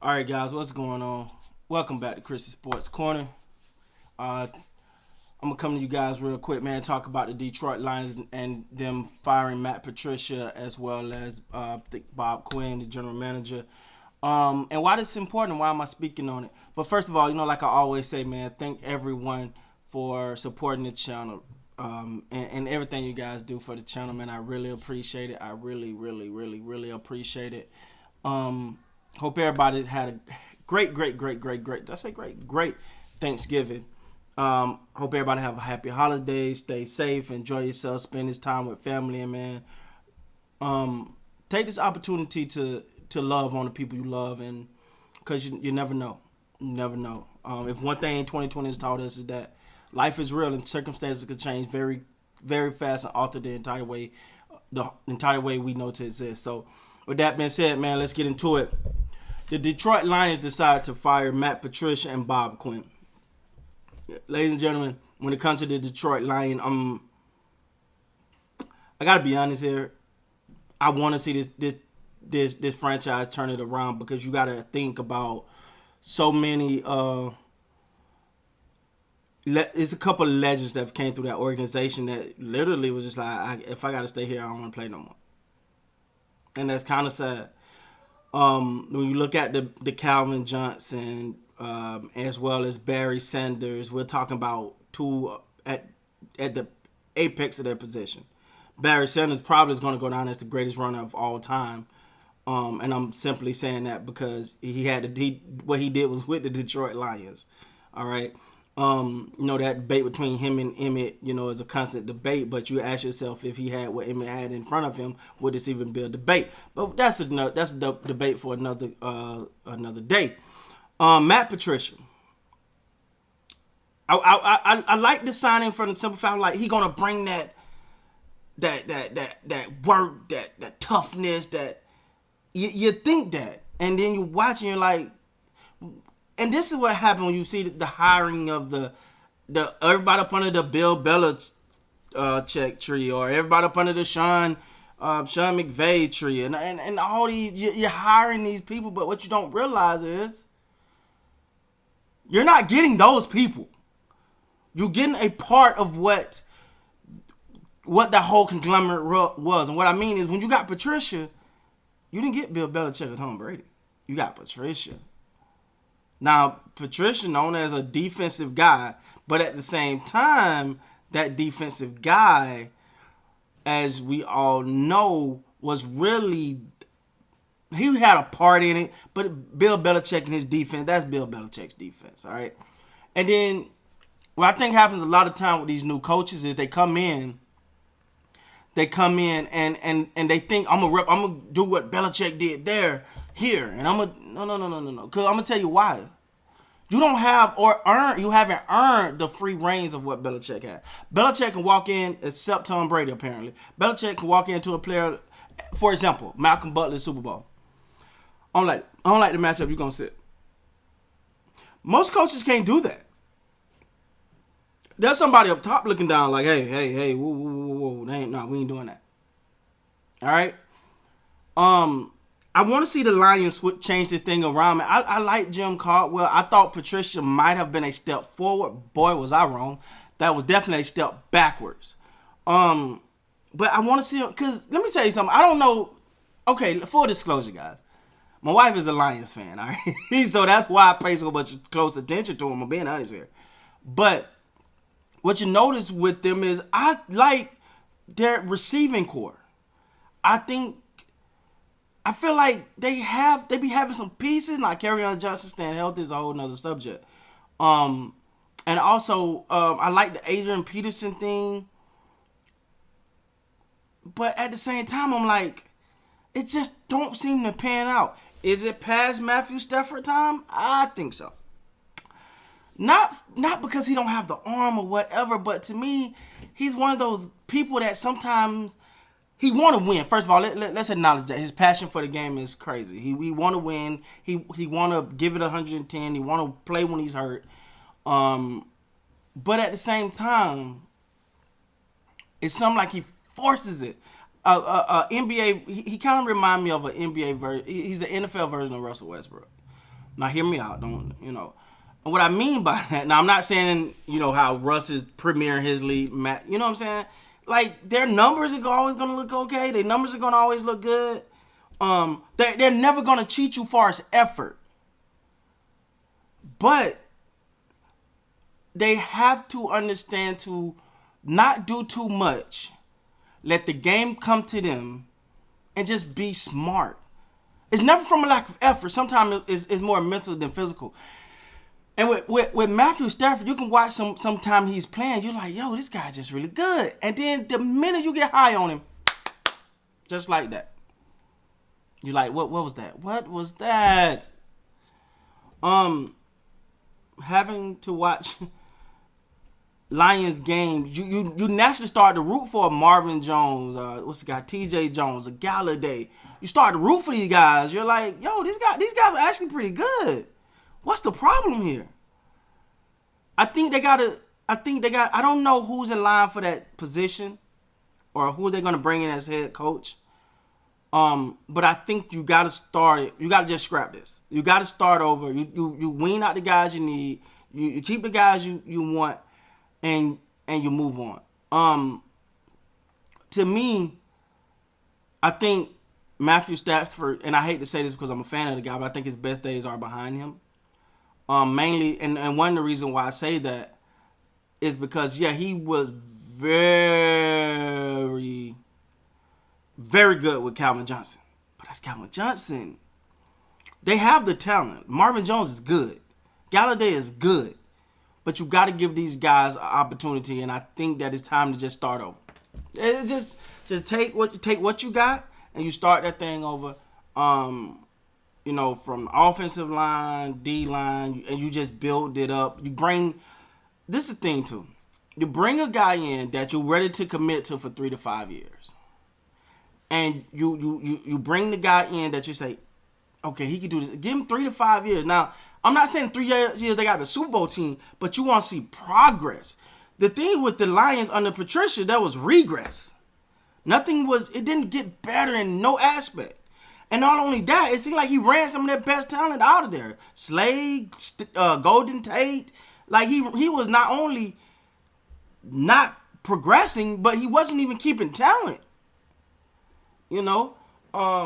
All right, guys, what's going on? Welcome back to Chris's Sports Corner. I'm gonna come to you guys real quick, man. Talk about the Detroit Lions and them firing Matt Patricia as well as Bob Quinn, the general manager. And why this is important? Why am I speaking on it? But first of all, like I always say, man, thank everyone for supporting the channel and everything you guys do for the channel, man. I really appreciate it. I really, really, really, really appreciate it. Um, Hope everybody had a great. Did I say great Thanksgiving. Hope everybody have a happy holiday. Stay safe. Enjoy yourself. Spend this time with family and man. Take this opportunity to love on the people you love, and because you never know, you never know. If one thing 2020 has taught us is that life is real and circumstances can change very fast and alter the entire way we know to exist. So, with that being said, man, let's get into it. The Detroit Lions decided to fire Matt Patricia and Bob Quinn. Ladies and gentlemen, when it comes to the Detroit Lions, I gotta be honest here. I want to see this franchise turn it around because you gotta think about so many. It's a couple of legends that came through that organization that literally was just like, if I gotta stay here, I don't want to play no more, and that's kind of sad. When you look at the Calvin Johnson, as well as Barry Sanders, we're talking about two at the apex of their position. Barry Sanders probably is going to go down as the greatest runner of all time. And I'm simply saying that because what he did was with the Detroit Lions. All right. That debate between him and Emmett, is a constant debate. But you ask yourself, if he had what Emmett had in front of him, would this even be a debate? But that's a debate for another day. Matt Patricia. I like the signing from the simple fact, like he gonna bring that work, that toughness, that you think that, and then you watch and you're like, and this is what happened when you see the hiring of the everybody up under the Bill Belichick tree, or everybody up under the Sean McVay tree, and all these you're hiring these people, but what you don't realize is you're not getting those people. You're getting a part of what the whole conglomerate was, and what I mean is when you got Patricia, you didn't get Bill Belichick or Tom Brady. You got Patricia. Now, Patricia known as a defensive guy, but at the same time, that defensive guy, as we all know, was really, he had a part in it, but Bill Belichick and his defense, that's Bill Belichick's defense, all right? And then what I think happens a lot of time with these new coaches is they come in and they think I'm gonna do what Belichick did here, and no. Cause I'm gonna tell you why. You don't have you haven't earned the free reins of what Belichick had. Belichick can walk in, except Tom Brady apparently. Belichick can walk into a player, for example, Malcolm Butler Super Bowl. I don't like the matchup. You're gonna sit. Most coaches can't do that. There's somebody up top looking down like, hey, whoa, we ain't doing that. All right. I want to see the Lions change this thing around. I like Jim Caldwell. I thought Patricia might have been a step forward. Boy, was I wrong. That was definitely a step backwards. But I want to see, because let me tell you something. I don't know. Okay, full disclosure, guys. My wife is a Lions fan, all right? So that's why I pay so much close attention to them. I'm being honest here. But what you notice with them is I like their receiving core. I feel like they be having some pieces. Like Kerryon Johnson staying healthy is a whole nother subject. And also I like the Adrian Peterson thing. But at the same time, I'm like, it just don't seem to pan out. Is it past Matthew Stafford time? I think so. Not because he don't have the arm or whatever, but to me, he's one of those people that sometimes he want to win. First of all, let's acknowledge that his passion for the game is crazy. He want to win. He want to give it 110. He want to play when he's hurt. But at the same time, it's something like he forces it. NBA, he kind of remind me of an NBA version. He's the NFL version of Russell Westbrook. Now, hear me out. Don't, you know. And what I mean by that, now I'm not saying, you know, how Russ is premiering his lead, you know what I'm saying? Like, their numbers are always going to look okay. Their numbers are going to always look good. They're never going to cheat you far as effort. But they have to understand to not do too much. Let the game come to them and just be smart. It's never from a lack of effort. Sometimes it's more mental than physical. And with Matthew Stafford, you can watch sometime he's playing. You're like, yo, this guy's just really good. And then the minute you get high on him, just like that, you're like, what was that? What was that? Having to watch Lions games, you naturally start to root for Marvin Jones, what's the guy, T.J. Jones, a Galladay. You start to root for these guys. You're like, yo, these guys are actually pretty good. What's the problem here? I don't know who's in line for that position or who they're gonna bring in as head coach. But I think you gotta start it. You gotta just scrap this. You gotta start over. You wean out the guys you need. You keep the guys you want, and you move on. To me, I think Matthew Stafford, and I hate to say this because I'm a fan of the guy, but I think his best days are behind him. Mainly, and one of the reasons why I say that is because, yeah, he was very, very good with Calvin Johnson. But that's Calvin Johnson. They have the talent. Marvin Jones is good. Galladay is good. But you got to give these guys an opportunity, and I think that it's time to just start over. It's just take what you got, and you start that thing over. You know, from offensive line, D-line, and you just build it up. This is the thing, too. You bring a guy in that you're ready to commit to for 3 to 5 years. And you bring the guy in that you say, okay, he can do this. Give him 3 to 5 years. Now, I'm not saying 3 years they got the Super Bowl team, but you want to see progress. The thing with the Lions under Patricia, that was regress. It didn't get better in no aspect. And not only that, it seemed like he ran some of their best talent out of there. Slade, Golden Tate. Like, he was not only not progressing, but he wasn't even keeping talent. You know?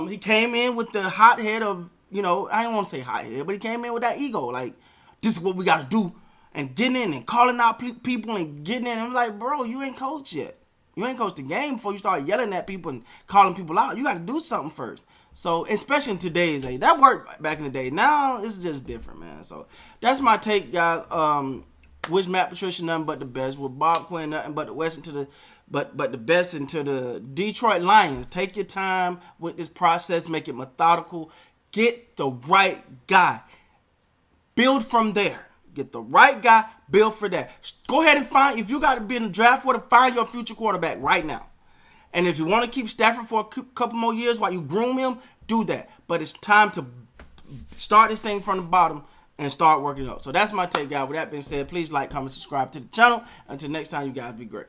He came in with the hot head of, you know, I don't want to say hot head, but he came in with that ego. Like, this is what we got to do. And getting in and calling out people and getting in. I'm like, bro, you ain't coached yet. You ain't coached the game before you start yelling at people and calling people out. You got to do something first. So, especially in today's age, that worked back in the day. Now, it's just different, man. So, that's my take, guys. Wish Matt Patricia nothing but the best. With Bob Quinn, nothing but the best into the Detroit Lions. Take your time with this process. Make it methodical. Get the right guy. Build from there. Get the right guy. Build for that. Go ahead and if you got to be in the draft for to find your future quarterback right now. And if you want to keep Stafford for a couple more years while you groom him, do that. But it's time to start this thing from the bottom and start working up. So that's my take, guys. With that being said, please like, comment, subscribe to the channel. Until next time, you guys be great.